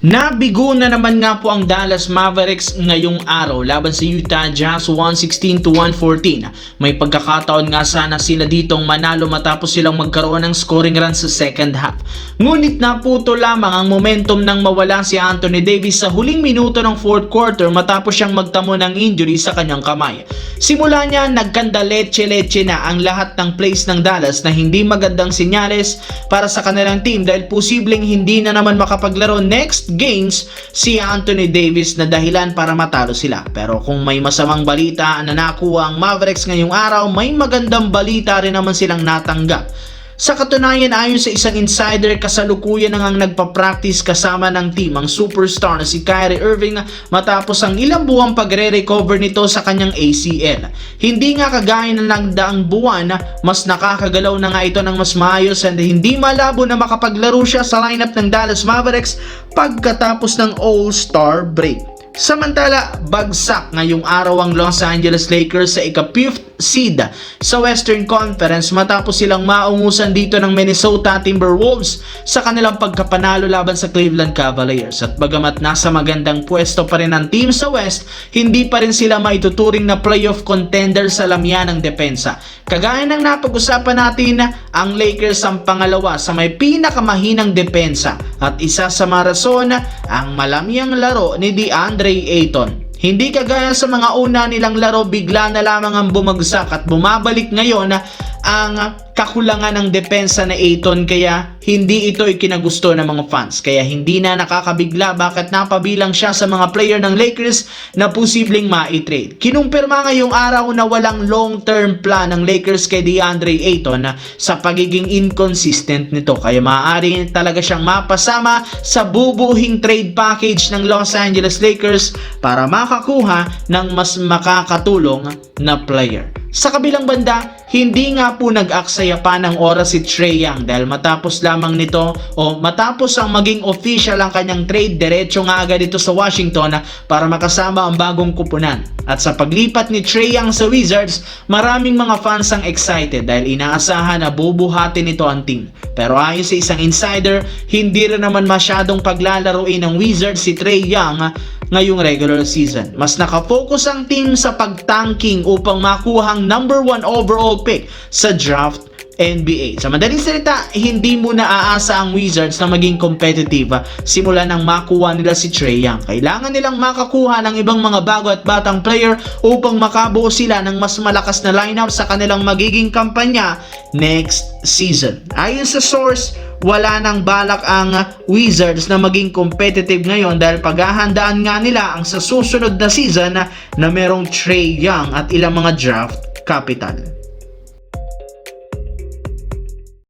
Nabigo na naman nga po ang Dallas Mavericks ngayong araw laban sa Utah Jazz 116-114. May pagkakataon nga sana sila ditong manalo matapos silang magkaroon ng scoring run sa second half. Ngunit naputo lamang ang momentum nang mawala si Anthony Davis sa huling minuto ng fourth quarter matapos siyang magtamo ng injury sa kanyang kamay. Simula niya nagkanda leche-leche na ang lahat ng plays ng Dallas na hindi magandang senyales para sa kanilang team dahil posibleng hindi na naman makapaglaro next games si Anthony Davis na dahilan para matalo sila. Pero kung may masamang balita na nakuha ang Mavericks ngayong araw, may magandang balita rin naman silang natanggap. Sa katunayan, ayon sa isang insider, kasalukuyan nang nagpa-practice kasama ng team ang superstar na si Kyrie Irving matapos ang ilang buwang pagre-recover nito sa kanyang ACL. Hindi nga kagaya ng nagdaang buwan, mas nakakagalaw na nga ito ng mas maayos and hindi malabo na makapaglaro siya sa lineup ng Dallas Mavericks pagkatapos ng All-Star break. Samantala, bagsak ngayong araw ang Los Angeles Lakers sa ika-5th seed sa Western Conference matapos silang maungusan dito ng Minnesota Timberwolves sa kanilang pagkapanalo laban sa Cleveland Cavaliers. At bagamat nasa magandang pwesto pa rin ang team sa West, hindi pa rin sila maituturing na playoff contender sa lamyan ng depensa. Kagaya ng napag-usapan natin, ang Lakers ang pangalawa sa may pinakamahinang depensa at isa sa mga rason ang malamyang laro ni DeAndre Ayton. Hindi kagaya sa mga una nilang laro, bigla na lamang ang bumagsak at bumabalik ngayon ang kakulangan ng depensa na Ayton, kaya hindi ito ikinagusto ng mga fans. Kaya hindi na nakakabigla bakit napabilang siya sa mga player ng Lakers na posibleng ma-trade. Kinumpirma ngayong araw na walang long-term plan ng Lakers kay DeAndre Ayton sa pagiging inconsistent nito. Kaya maaari talaga siyang mapasama sa bubuhing trade package ng Los Angeles Lakers para makakuha ng mas makakatulong na player. Sa kabilang banda, hindi nga po nag-aksaya pa ng oras si Trae Young dahil matapos lamang nito o matapos ang maging official ang kanyang trade, diretso nga agad ito sa Washington para makasama ang bagong kupunan. At sa paglipat ni Trae Young sa Wizards, maraming mga fans ang excited dahil inaasahan na bubuhatin nito ang team. Pero ayon sa isang insider, hindi rin naman masyadong paglalaroin ng Wizards si Trae Young ngayong regular season. Mas nakafocus ang team sa pagtanking upang makuha ang number 1 overall pick sa draft NBA. Sa madaling salita, hindi muna aasa ang Wizards na maging competitive simula nang makuha nila si Trae Young. Kailangan nilang makakuha ng ibang mga bago at batang player upang makabuo sila ng mas malakas na lineup sa kanilang magiging kampanya next season. Ayon sa source, wala nang balak ang Wizards na maging competitive ngayon dahil paghahandaan nga nila ang sa susunod na season na merong Trae Young at ilang mga draft capital.